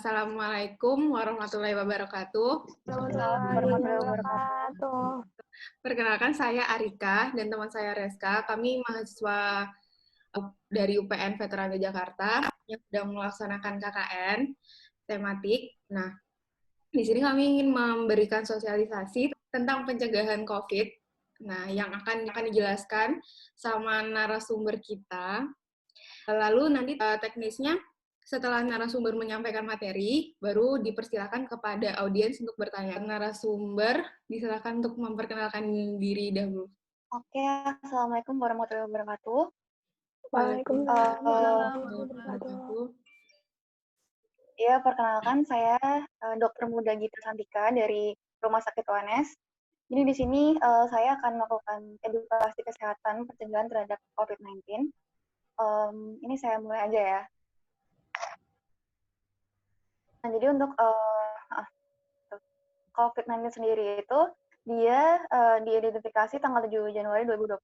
Assalamualaikum warahmatullahi wabarakatuh. Waalaikumsalam warahmatullahi wabarakatuh. Perkenalkan saya Arika dan teman saya Reska. Kami mahasiswa dari UPN Veteran Jakarta yang sedang melaksanakan KKN tematik. Nah, di sini kami ingin memberikan sosialisasi tentang pencegahan COVID. Nah, yang akan dijelaskan sama narasumber kita. Lalu nanti teknisnya setelah narasumber menyampaikan materi, baru dipersilakan kepada audiens untuk bertanya. Narasumber, disilakan untuk memperkenalkan diri dahulu. Oke, Assalamualaikum warahmatullahi wabarakatuh. Waalaikumsalam warahmatullahi wabarakatuh. Ya, perkenalkan saya Dr. Muda Gita Santika dari Rumah Sakit UNS. Jadi di sini saya akan melakukan edukasi kesehatan pencegahan terhadap COVID-19. Ini saya mulai aja ya. Nah, jadi untuk COVID-19 sendiri itu, dia diidentifikasi tanggal 7 Januari 2020.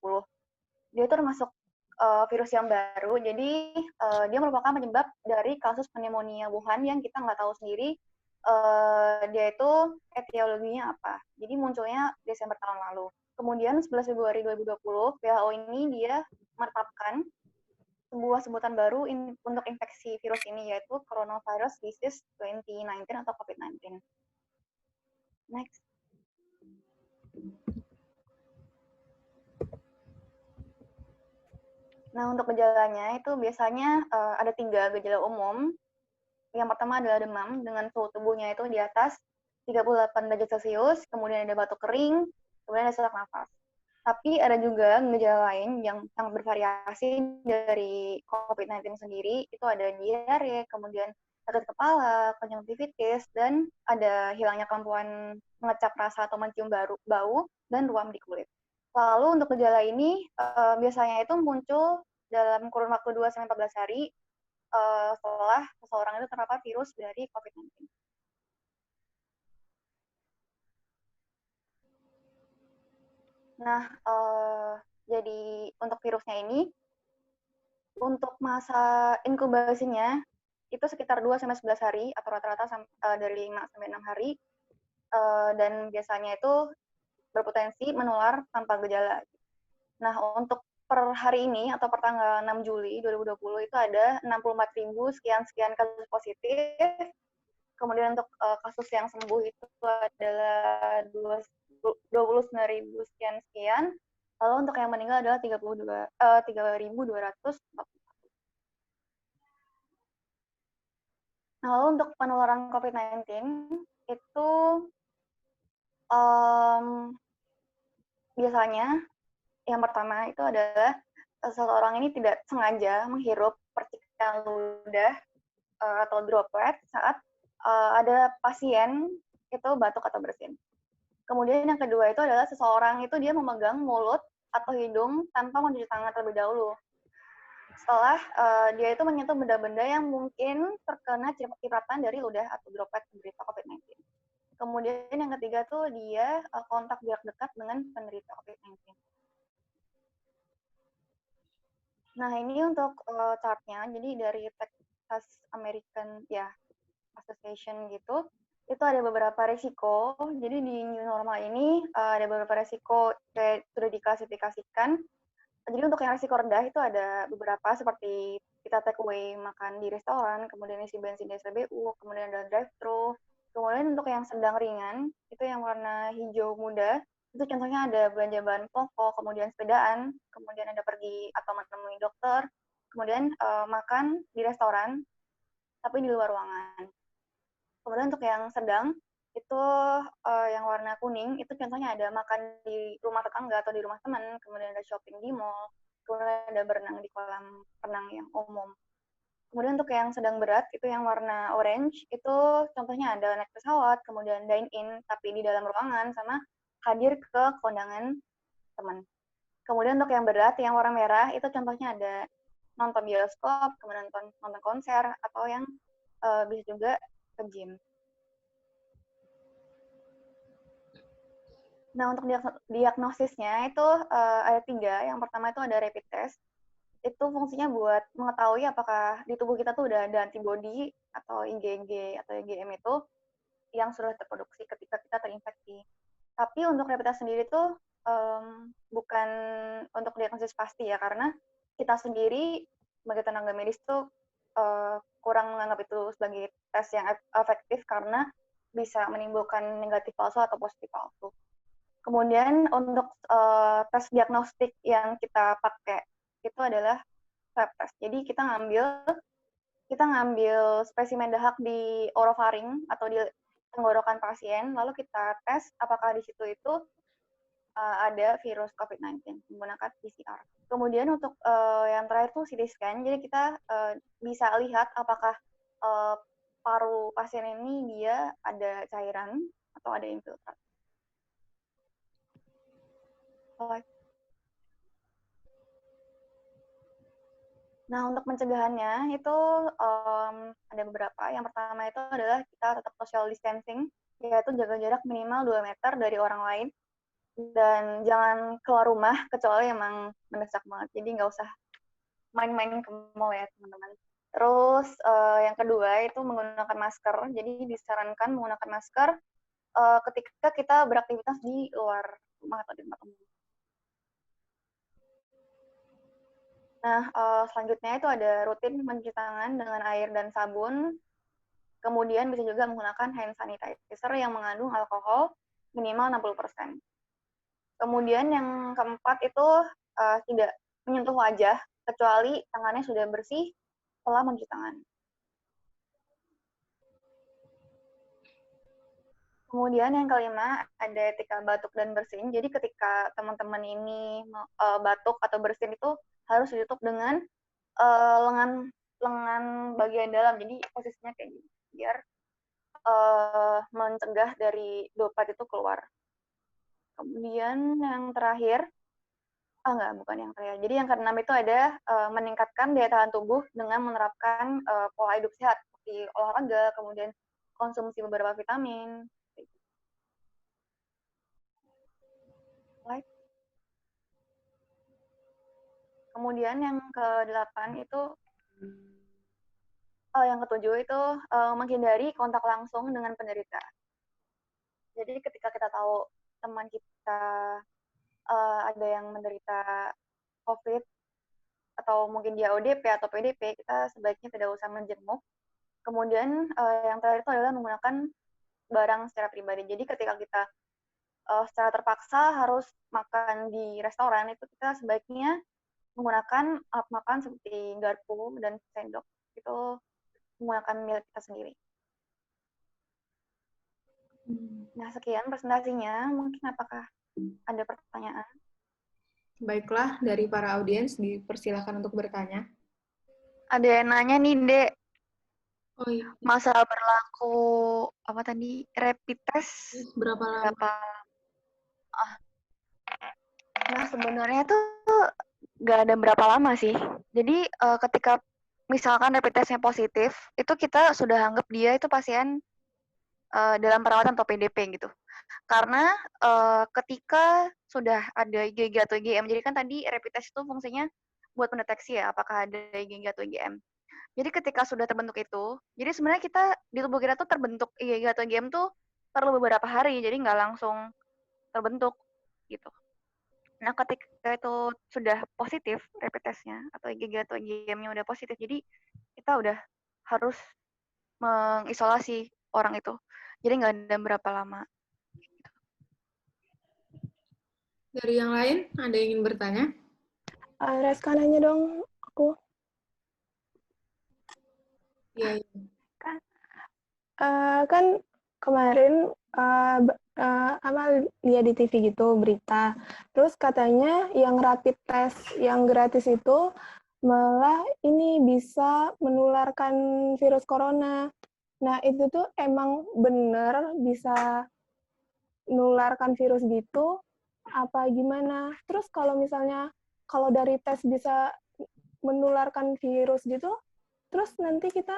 Dia itu termasuk virus yang baru, jadi dia merupakan penyebab dari kasus pneumonia Wuhan yang kita nggak tahu sendiri dia itu etiologinya apa. Jadi munculnya Desember tahun lalu. Kemudian 11 Februari 2020, WHO ini dia menetapkan sebuah sebutan baru untuk infeksi virus ini, yaitu Coronavirus Disease 2019 atau COVID-19. Next. Nah, untuk gejalanya itu biasanya ada 3 gejala umum. Yang pertama adalah demam dengan suhu tubuhnya itu di atas 38 derajat Celcius, kemudian ada batuk kering, kemudian ada sesak nafas. Tapi ada juga gejala lain yang sangat bervariasi dari COVID-19 sendiri, itu ada diare, kemudian sakit kepala, konjungtivitis, dan ada hilangnya kemampuan mengecap rasa atau mencium bau, dan ruam di kulit. Lalu untuk gejala ini biasanya itu muncul dalam kurun waktu 2-14 hari setelah seseorang itu terpapar virus dari COVID-19. Nah, jadi untuk virusnya ini, untuk masa inkubasinya itu sekitar 2-11 hari atau rata-rata dari 5-6 hari, dan biasanya itu berpotensi menular tanpa gejala. Nah, untuk per hari ini atau per tanggal 6 Juli 2020 itu ada 64.000 sekian kasus positif. Kemudian untuk kasus yang sembuh itu adalah 29.000 sekian. Lalu untuk yang meninggal adalah 3.241. Nah, lalu untuk penularan COVID-19 itu biasanya yang pertama itu adalah seseorang ini tidak sengaja menghirup percikan ludah atau droplet saat ada pasien itu batuk atau bersin. Kemudian yang kedua itu adalah seseorang itu dia memegang mulut atau hidung tanpa mencuci tangan terlebih dahulu. Setelah dia itu menyentuh benda-benda yang mungkin terkena cipratan dari ludah atau droplet penderita COVID-19. Kemudian yang ketiga tuh dia kontak jarak dekat dengan penderita COVID-19. Nah, ini untuk chartnya, jadi dari Texas American Association gitu, itu ada beberapa risiko. Jadi di new normal ini ada beberapa risiko sudah diklasifikasikan. Jadi untuk yang risiko rendah itu ada beberapa seperti kita take away makan di restoran, kemudian isi bensin di SPBU, kemudian ada drive-thru. Kemudian untuk yang sedang ringan, itu yang warna hijau muda, itu contohnya ada belanja bahan pokok, kemudian sepedaan, kemudian ada pergi atau menemui dokter, kemudian makan di restoran, tapi di luar ruangan. Kemudian untuk yang sedang, itu yang warna kuning, itu contohnya ada makan di rumah tetangga atau di rumah teman, kemudian ada shopping di mall, kemudian ada berenang di kolam renang yang umum. Kemudian untuk yang sedang berat, itu yang warna orange, itu contohnya ada naik pesawat, kemudian dine-in, tapi di dalam ruangan, sama hadir ke kondangan teman. Kemudian untuk yang berat, yang warna merah, itu contohnya ada nonton bioskop, kemudian nonton konser, atau yang bisa juga ke gym. Nah, untuk diagnosisnya itu ada 3. Yang pertama itu ada rapid test. Itu fungsinya buat mengetahui apakah di tubuh kita tuh udah ada antibody atau IgG atau IgM itu yang sudah terproduksi ketika kita terinfeksi. Tapi untuk rapid test sendiri tuh bukan untuk diagnosis pasti ya, karena kita sendiri sebagai tenaga medis tuh kurang menganggap itu sebagai tes yang efektif karena bisa menimbulkan negatif palsu atau positif palsu. Kemudian untuk tes diagnostik yang kita pakai itu adalah swab test. Jadi kita ngambil spesimen dahak di orofaring atau di tenggorokan pasien, lalu kita tes apakah di situ itu ada virus COVID-19 menggunakan PCR. Kemudian untuk yang terakhir tuh CT scan, jadi kita bisa lihat apakah paru pasien ini dia ada cairan atau ada infiltrat. Nah, untuk pencegahannya itu ada beberapa. Yang pertama itu adalah kita tetap social distancing, yaitu jaga jarak minimal 2 meter dari orang lain. Dan jangan keluar rumah, kecuali emang mendesak banget. Jadi nggak usah main-main ke mall ya, teman-teman. Terus yang kedua itu menggunakan masker. Jadi disarankan menggunakan masker ketika kita beraktivitas di luar rumah atau di tempat umum. Nah, selanjutnya itu ada rutin mencuci tangan dengan air dan sabun. Kemudian bisa juga menggunakan hand sanitizer yang mengandung alkohol minimal 60%. Kemudian yang keempat itu tidak menyentuh wajah, kecuali tangannya sudah bersih setelah mencuci tangan. Kemudian yang kelima, ada etika batuk dan bersin. Jadi ketika teman-teman ini batuk atau bersin itu harus ditutup dengan lengan bagian dalam. Jadi posisinya kayak gini, biar mencegah dari droplet itu keluar. Kemudian yang terakhir, bukan yang terakhir. Jadi yang keenam itu ada meningkatkan daya tahan tubuh dengan menerapkan pola hidup sehat, seperti olahraga, kemudian konsumsi beberapa vitamin. Kemudian yang ke-8 itu, yang ke-7 itu menghindari kontak langsung dengan penderita. Jadi ketika kita tahu teman kita ada yang menderita COVID, atau mungkin dia ODP atau PDP, kita sebaiknya tidak usah menjenguk. Kemudian yang terakhir itu adalah menggunakan barang secara pribadi. Jadi ketika kita secara terpaksa harus makan di restoran, itu kita sebaiknya menggunakan alat makan seperti garpu dan sendok. Itu menggunakan milik kita sendiri. Nah, sekian presentasinya. Mungkin apakah ada pertanyaan? Baiklah, dari para audiens dipersilakan untuk bertanya. Ada yang nanya nih, Dek. Oh iya. Masa berlaku apa tadi? Rapid test Berapa lama? Nah, sebenarnya tuh nggak ada berapa lama sih. Jadi ketika misalkan rapid testnya positif, itu kita sudah anggap dia itu pasien dalam perawatan atau PDP gitu. Karena ketika sudah ada IgG atau IgM, jadi kan tadi rapid test itu fungsinya buat mendeteksi ya apakah ada IgG atau IgM. Jadi ketika sudah terbentuk itu, jadi sebenarnya kita di tubuh kita tuh terbentuk IgG atau IgM tuh perlu beberapa hari, jadi nggak langsung terbentuk gitu. Nah, ketika itu sudah positif rapid test-nya atau IgG atau IgM-nya udah positif, jadi kita udah harus mengisolasi orang itu. Jadi nggak ada berapa lama. Dari yang lain, ada yang ingin bertanya? Reska nanya dong, aku. Iya. Kan kemarin lihat di TV gitu berita. Terus katanya yang rapid test yang gratis itu malah ini bisa menularkan virus corona. Nah, itu tuh emang bener bisa menularkan virus gitu apa gimana? Terus kalau misalnya kalau dari tes bisa menularkan virus gitu, terus nanti kita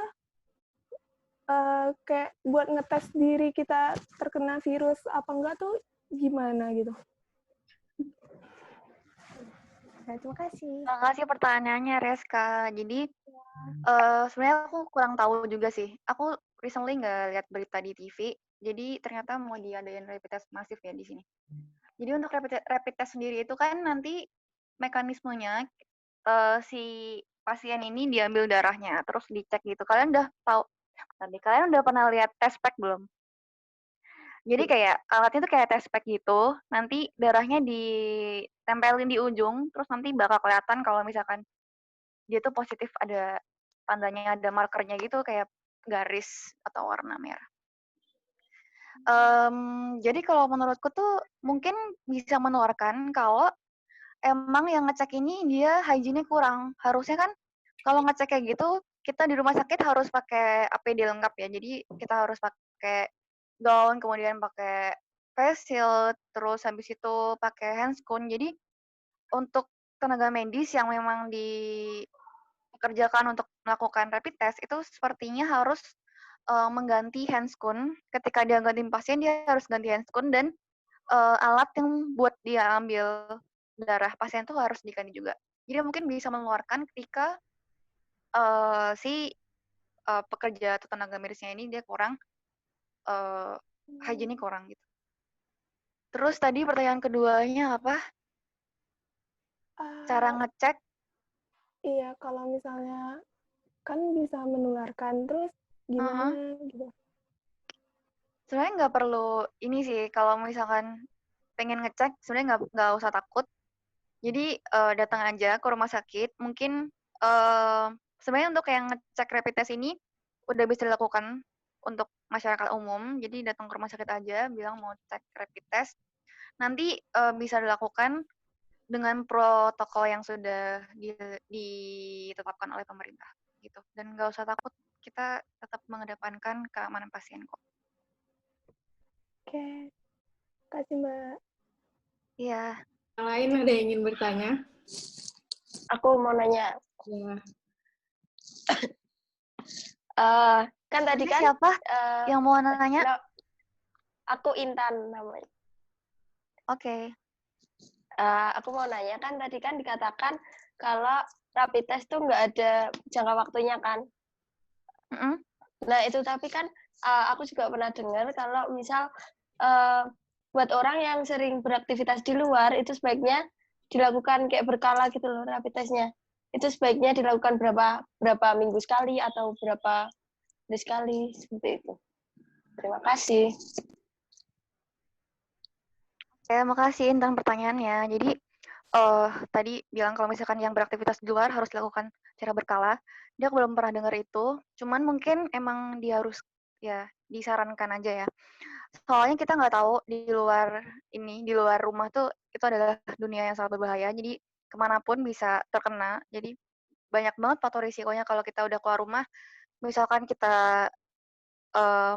kayak buat ngetes diri kita terkena virus apa enggak tuh gimana gitu? Terima kasih. Terima kasih pertanyaannya, Reska. Jadi, sebenarnya aku kurang tahu juga sih. Aku recently nggak lihat berita di TV, jadi ternyata mau diadain rapid test masif ya di sini. Jadi untuk rapid test sendiri itu kan nanti mekanismenya si pasien ini diambil darahnya, terus dicek gitu. Kalian udah tahu, kalian udah pernah lihat test pack belum? Jadi kayak alatnya tuh kayak test pack gitu, nanti darahnya ditempelin di ujung, terus nanti bakal kelihatan kalau misalkan dia tuh positif, ada tandanya, ada markernya gitu kayak garis atau warna merah. Jadi kalau menurutku tuh mungkin bisa menularkan kalau emang yang ngecek ini dia hygiene-nya kurang. Harusnya kan kalau ngecek kayak gitu, kita di rumah sakit harus pakai APD lengkap ya. Jadi kita harus pakai gaun, kemudian pakai face shield, terus habis itu pakai handscoon. Jadi untuk tenaga medis yang memang dikerjakan untuk melakukan rapid test itu sepertinya harus mengganti handscoon. Ketika dia ganti pasien, dia harus ganti handscoon dan alat yang buat dia ambil darah pasien tuh harus diganti juga. Jadi mungkin bisa mengeluarkan ketika si pekerja atau tenaga medisnya ini dia kurang hygiene kurang gitu. Terus tadi pertanyaan keduanya apa? Cara ngecek? Iya, kalau misalnya kan bisa menularkan, terus gimana gitu? Sebenarnya nggak perlu ini sih, kalau misalkan pengen ngecek sebenarnya nggak usah takut. Jadi datang aja ke rumah sakit. Mungkin sebenarnya untuk yang ngecek rapid test ini udah bisa dilakukan untuk masyarakat umum. Jadi datang ke rumah sakit aja, bilang mau cek rapid test. Nanti bisa dilakukan dengan protokol yang sudah ditetapkan oleh pemerintah gitu. Dan nggak usah takut, kita tetap mengedepankan keamanan pasien kok. Oke, kasih Mbak. Iya. Yang lain ada yang ingin bertanya? Aku mau nanya. Ya. Kan tadi kan Siapa yang mau nanya? Aku Intan namanya. Oke. Aku mau nanya, kan tadi kan dikatakan kalau rapid test tuh nggak ada jangka waktunya kan. Nah itu tapi kan aku juga pernah dengar kalau misal buat orang yang sering beraktivitas di luar itu sebaiknya dilakukan kayak berkala gitu loh rapid testnya. Itu sebaiknya dilakukan berapa minggu sekali atau berapa hari sekali seperti itu. Terima kasih. Oke, makasih tentang pertanyaannya. Jadi tadi bilang kalau misalkan yang beraktivitas di luar harus dilakukan secara berkala. Dia belum pernah dengar itu. Cuman mungkin emang dia harus ya disarankan aja ya. Soalnya kita nggak tahu di luar rumah tuh itu adalah dunia yang sangat berbahaya. Jadi kemanapun bisa terkena. Jadi banyak banget faktor risikonya kalau kita udah keluar rumah. Misalkan kita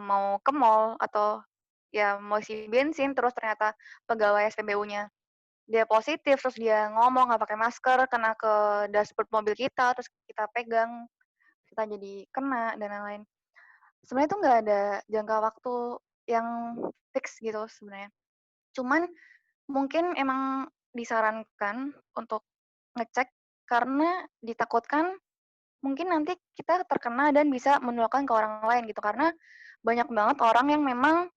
mau ke mall atau ya mau isi bensin, terus ternyata pegawai SPBU-nya dia positif, terus dia ngomong nggak pakai masker, kena ke dashboard mobil kita, terus kita pegang, kita jadi kena, dan lain-lain. Sebenarnya itu nggak ada jangka waktu yang fix gitu sebenarnya. Cuman mungkin emang disarankan untuk ngecek karena ditakutkan mungkin nanti kita terkena dan bisa menularkan ke orang lain gitu. Karena banyak banget orang yang memang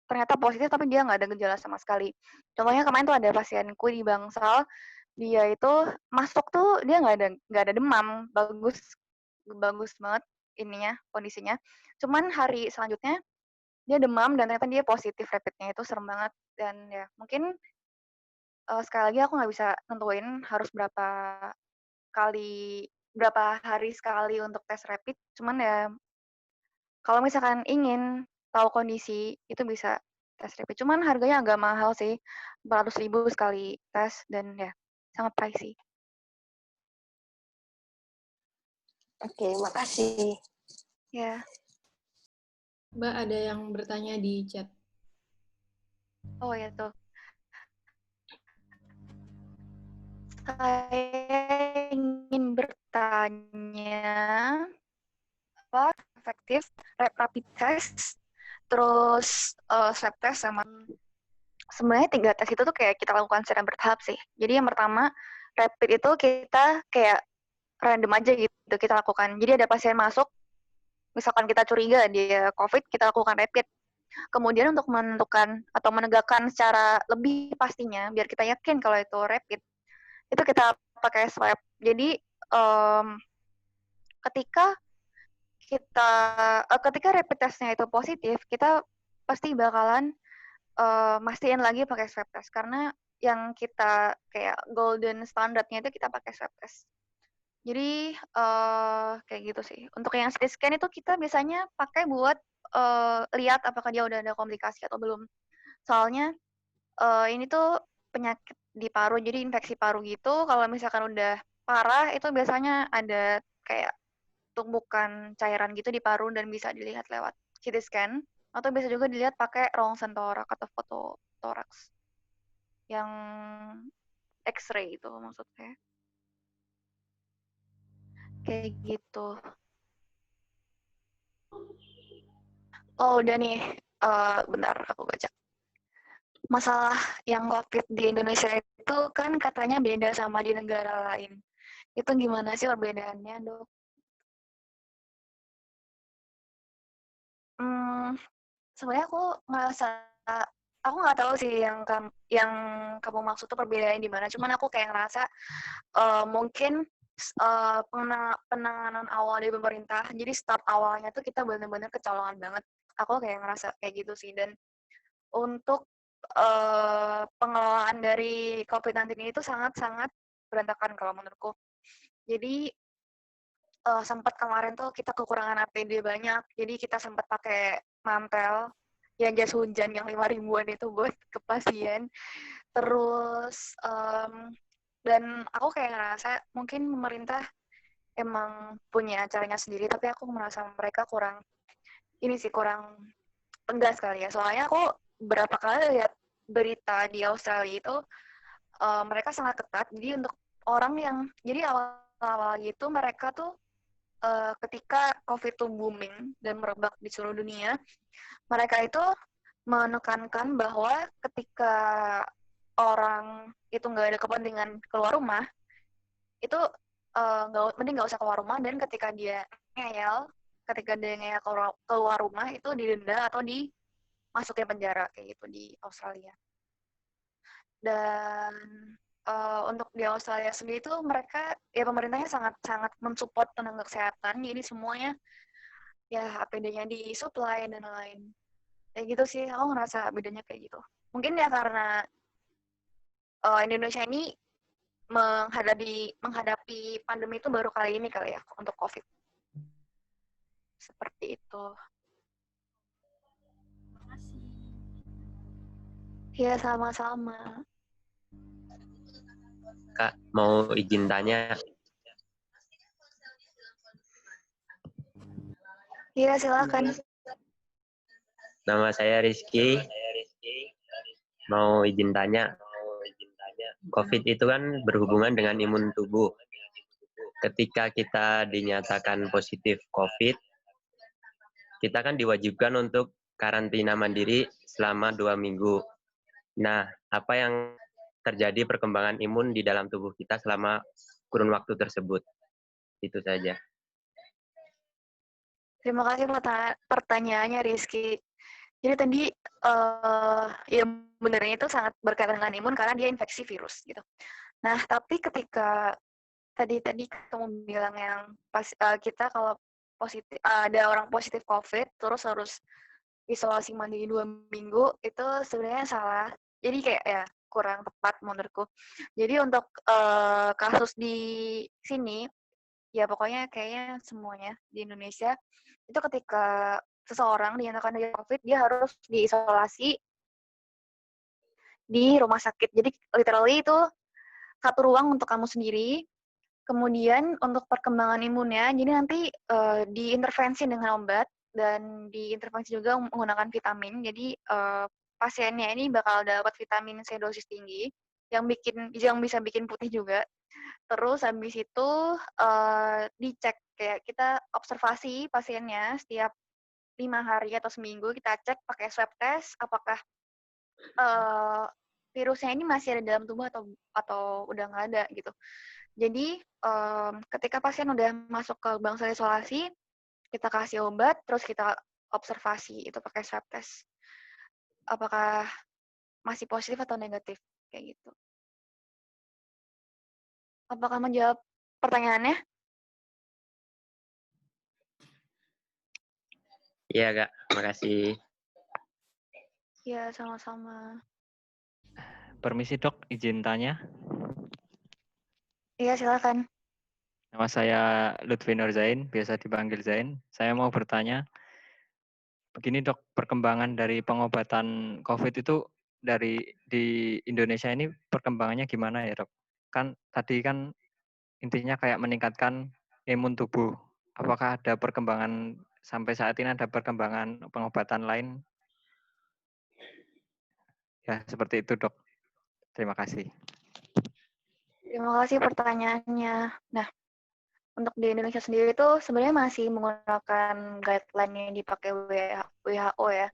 ternyata positif tapi dia nggak ada gejala sama sekali. Contohnya kemarin tuh ada pasienku di Bangsal, dia itu masuk tuh dia nggak ada demam, bagus banget ininya kondisinya. Cuman hari selanjutnya dia demam dan ternyata dia positif rapidnya, itu serem banget. Dan ya mungkin sekali lagi aku nggak bisa nentuin harus berapa hari sekali untuk tes rapid. Cuman ya kalau misalkan ingin tahu kondisi, itu bisa tes rapid. Cuman harganya agak mahal sih, 400.000 sekali tes, dan ya, sangat pricey. Oke, makasih. Ya. Mbak, ada yang bertanya di chat. Oh ya tuh. Saya ingin bertanya, apa efektif rapid test, terus swab test sebenarnya 3 tes itu tuh kayak kita lakukan secara bertahap sih. Jadi yang pertama, rapid itu kita kayak random aja gitu kita lakukan. Jadi ada pasien masuk, misalkan kita curiga dia COVID, kita lakukan rapid. Kemudian untuk menentukan atau menegakkan secara lebih pastinya, biar kita yakin kalau itu rapid, itu kita pakai swab. Jadi ketika ketika rapid testnya itu positif, kita pasti bakalan mastiin lagi pakai swab test karena yang kita kayak golden standardnya itu kita pakai swab test. Jadi kayak gitu sih. Untuk yang CT scan itu kita biasanya pakai buat lihat apakah dia udah ada komplikasi atau belum. Soalnya ini tuh penyakit di paru, jadi infeksi paru gitu. Kalau misalkan udah parah itu biasanya ada kayak tumpukan cairan gitu di paru dan bisa dilihat lewat CT scan atau bisa juga dilihat pakai rongsen torak atau foto toraks yang X-ray itu maksudnya. Kayak gitu. Oh, udah nih. Bentar, aku baca. Masalah yang COVID di Indonesia itu kan katanya beda sama di negara lain. Itu gimana sih perbedaannya, Dok? Sebenarnya aku nggak tahu sih yang kamu maksud tuh perbedaannya di mana. Cuman aku kayak ngerasa mungkin penanganan awal dari pemerintah, jadi start awalnya tuh kita benar-benar kecolongan banget. Aku kayak ngerasa kayak gitu sih. Dan untuk pengelolaan dari COVID-19 ini tuh sangat-sangat berantakan kalau menurutku. Jadi sempat kemarin tuh kita kekurangan APD banyak, jadi kita sempat pakai mantel yang jas hujan yang 5 ribuan itu buat ke pasien. Terus dan aku kayak ngerasa mungkin pemerintah emang punya caranya sendiri, tapi aku merasa mereka kurang tegas kali ya. Soalnya aku berapa kali lihat berita di Australia itu mereka sangat ketat. Jadi untuk orang yang jadi awal-awal gitu mereka tuh ketika COVID itu booming dan merebak di seluruh dunia, mereka itu menekankan bahwa ketika orang itu nggak ada kepentingan keluar rumah, itu mending nggak usah keluar rumah, dan ketika dia ngeyel keluar rumah itu didenda atau dimasukin penjara kayak gitu di Australia. Dan untuk di Australia sendiri itu mereka ya pemerintahnya sangat mensupport tenaga kesehatan, jadi semuanya ya APD-nya disuplai dan lain. Kayak gitu sih, aku ngerasa bedanya kayak gitu. Mungkin ya karena Indonesia ini menghadapi pandemi itu baru kali ini kali ya untuk COVID. Seperti itu. Ya, sama-sama. Kak, mau izin tanya. Iya, silakan. Nama saya Rizky. Mau izin tanya. COVID itu kan berhubungan dengan imun tubuh. Ketika kita dinyatakan positif COVID, kita kan diwajibkan untuk karantina mandiri selama 2 minggu. Nah, apa yang terjadi perkembangan imun di dalam tubuh kita selama kurun waktu tersebut? Itu saja. Terima kasih pertanyaannya, Rizky. Jadi tadi ya benernya itu sangat berkaitan dengan imun karena dia infeksi virus gitu. Nah, tapi ketika tadi kamu bilang yang pas kita kalau positif ada orang positif COVID terus harus isolasi mandiri 2 minggu, itu sebenarnya salah. Jadi kayak ya kurang tepat menurutku. Jadi untuk kasus di sini ya pokoknya kayaknya semuanya di Indonesia itu ketika seseorang dinyatakan dari COVID, dia harus diisolasi di rumah sakit. Jadi literally itu satu ruang untuk kamu sendiri. Kemudian untuk perkembangan imunnya, jadi nanti diintervensi dengan obat dan diintervensi juga menggunakan vitamin. Jadi pasiennya ini bakal dapat vitamin C dosis tinggi yang bisa bikin putih juga. Terus habis itu dicek, kayak kita observasi pasiennya setiap 5 hari atau seminggu, kita cek pakai swab test apakah virusnya ini masih ada dalam tubuh atau udah nggak ada gitu. Jadi ketika pasien udah masuk ke bangsal isolasi, kita kasih obat, terus kita observasi itu pakai swab test. Apakah masih positif atau negatif kayak gitu. Apakah menjawab pertanyaannya? Iya, Kak. Makasih. Ya, sama-sama. Permisi dok, izin tanya. Iya, silakan. Nama saya Lutfi Nur Zain, biasa dipanggil Zain. Saya mau bertanya, begini dok, perkembangan dari pengobatan COVID itu di Indonesia ini perkembangannya gimana ya dok? Kan tadi kan intinya kayak meningkatkan imun tubuh. Apakah ada perkembangan sampai saat ini ada perkembangan pengobatan lain? Ya seperti itu dok. Terima kasih. Terima kasih pertanyaannya. Nah, untuk di Indonesia sendiri itu sebenarnya masih menggunakan guideline yang dipakai WHO ya.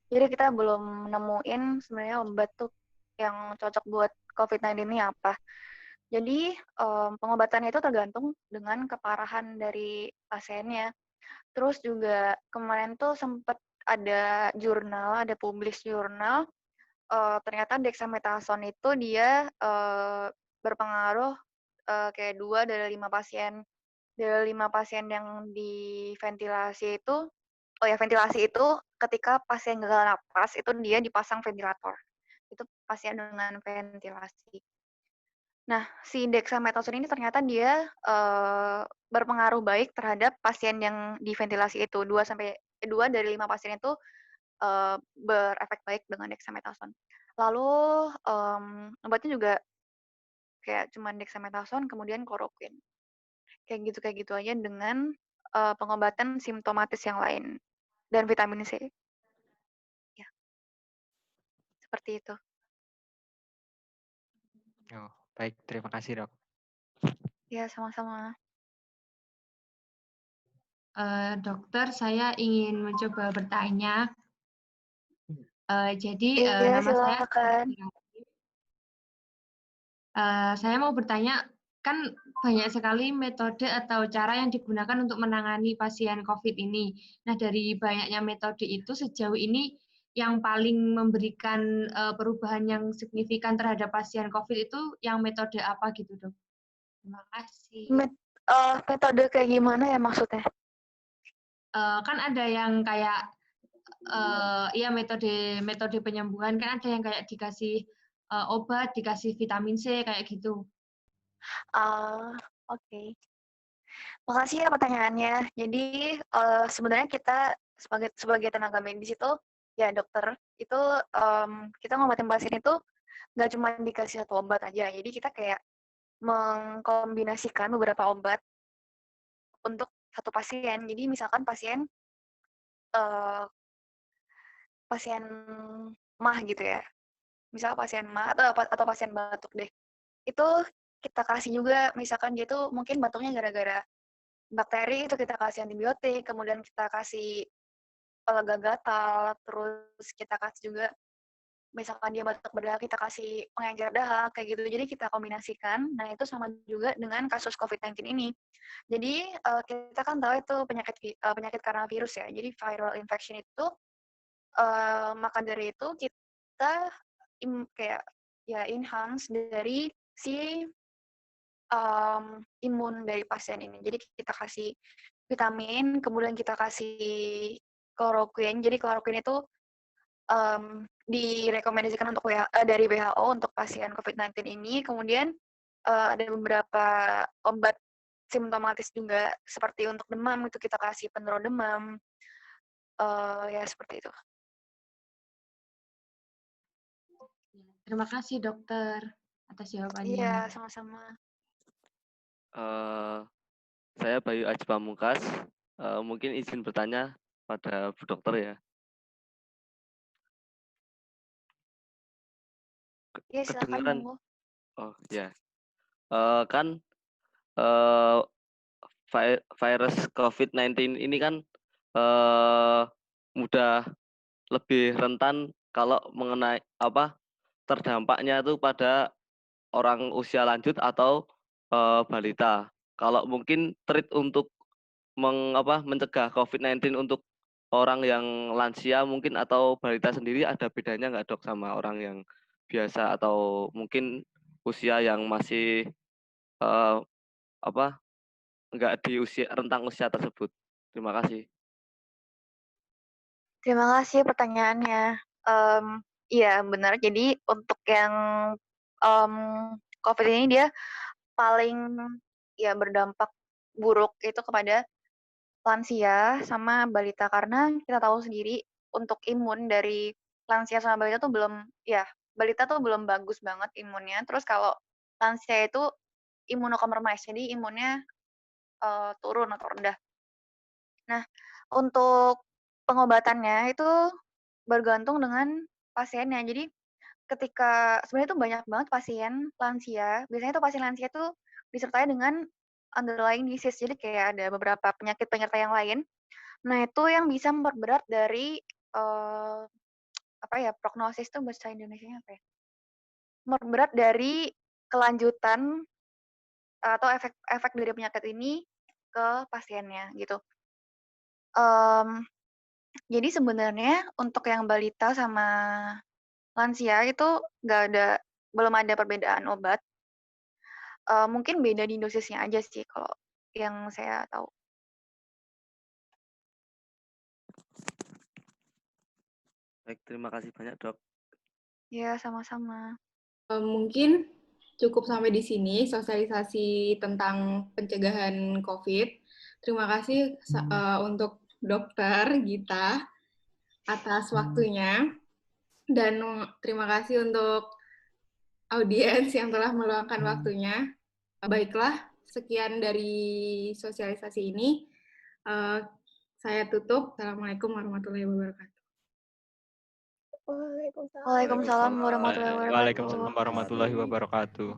Jadi kita belum nemuin sebenarnya obat tuh yang cocok buat COVID-19 ini apa. Jadi pengobatannya itu tergantung dengan keparahan dari pasiennya. Terus juga kemarin tuh sempat ada jurnal, ada publish jurnal, ternyata dexamethasone itu dia berpengaruh kayak 2 dari 5 pasien. Dari 5 pasien yang diventilasi itu, ventilasi itu ketika pasien gagal napas, itu dia dipasang ventilator. Itu pasien dengan ventilasi. Nah, si dexamethasone ini ternyata dia berpengaruh baik terhadap pasien yang diventilasi itu. 2 dari 5 pasien itu berefek baik dengan dexamethasone. Lalu obatnya juga kayak cuman dexamethasone kemudian chloroquine. Kayak gitu aja dengan pengobatan simptomatis yang lain dan vitamin C. Ya, seperti itu. Oh, baik, terima kasih dok. Ya, sama-sama. Dokter, saya ingin mencoba bertanya. Jadi Iya, nama saya silakan. saya mau bertanya, kan banyak sekali metode atau cara yang digunakan untuk menangani pasien COVID ini. Nah, dari banyaknya metode itu sejauh ini yang paling memberikan perubahan yang signifikan terhadap pasien COVID itu yang metode apa gitu, dok? Terima kasih. Metode kayak gimana ya maksudnya? Kan ada yang kayak metode penyembuhan, kan ada yang kayak dikasih obat, dikasih vitamin C kayak gitu. Oke. Makasih ya pertanyaannya. Jadi sebenarnya kita sebagai tenaga medis itu ya dokter itu kita ngobatin pasien itu nggak cuma dikasih satu obat aja. Jadi kita kayak mengkombinasikan beberapa obat untuk satu pasien. Jadi misalkan pasien mah gitu ya. Misal pasien mah atau pasien batuk deh. Itu kita kasih juga misalkan dia tuh mungkin batuknya gara-gara bakteri, itu kita kasih antibiotik, kemudian kita kasih pelega gatal, terus kita kasih juga misalkan dia batuk berdahak, kita kasih pengencer dahak kayak gitu. Jadi kita kombinasikan. Nah, itu sama juga dengan kasus COVID-19 ini. Jadi kita kan tahu itu penyakit karena virus ya. Jadi viral infection itu maka dari itu kita kayak ya enhance dari si imun dari pasien ini. Jadi kita kasih vitamin, kemudian kita kasih chloroquine. Jadi chloroquine itu direkomendasikan untuk dari WHO untuk pasien COVID-19 ini. Kemudian ada beberapa obat simptomatis juga seperti untuk demam itu kita kasih penurun demam. Ya seperti itu. Terima kasih dokter atas jawabannya. Iya, sama-sama. Saya Bayu Aji Pamungkas. Mungkin izin bertanya pada Bu Dokter ya. Iya, silakan Kedengeran? monggo. Oh ya. Kan virus COVID-19 ini kan mudah lebih rentan kalau mengenai terdampaknya itu pada orang usia lanjut atau balita. Kalau mungkin trik untuk mencegah COVID-19 untuk orang yang lansia mungkin atau balita sendiri ada bedanya nggak dok sama orang yang biasa atau mungkin usia yang masih eh, nggak di rentang usia tersebut. Terima kasih. Terima kasih pertanyaannya. Iya benar. Jadi untuk yang COVID ini dia paling ya berdampak buruk itu kepada lansia sama balita karena kita tahu sendiri untuk imun dari lansia sama balita tuh balita tuh belum bagus banget imunnya. Terus kalau lansia itu imunokompromis, jadi imunnya turun atau rendah. Nah, untuk pengobatannya itu bergantung dengan pasiennya. Jadi ketika sebenarnya itu banyak banget pasien lansia, biasanya tuh pasien lansia itu disertai dengan underlying disease. Jadi kayak ada beberapa penyakit penyerta yang lain. Nah, itu yang bisa memperberat dari prognosis tuh bahasa Indonesianya apa ya? Memperberat dari kelanjutan atau efek dari penyakit ini ke pasiennya gitu. Jadi sebenarnya untuk yang balita sama lansia itu belum ada perbedaan obat. Mungkin beda di dosisnya aja sih kalau yang saya tahu. Baik, terima kasih banyak dok. Ya, sama-sama. Mungkin cukup sampai di sini sosialisasi tentang pencegahan COVID. Terima kasih untuk Dokter Gita atas waktunya dan terima kasih untuk audiens yang telah meluangkan waktunya. Baiklah, sekian dari sosialisasi ini. Saya tutup. Assalamualaikum warahmatullahi wabarakatuh. Waalaikumsalam warahmatullahi wabarakatuh. Waalaikumsalam warahmatullahi wabarakatuh.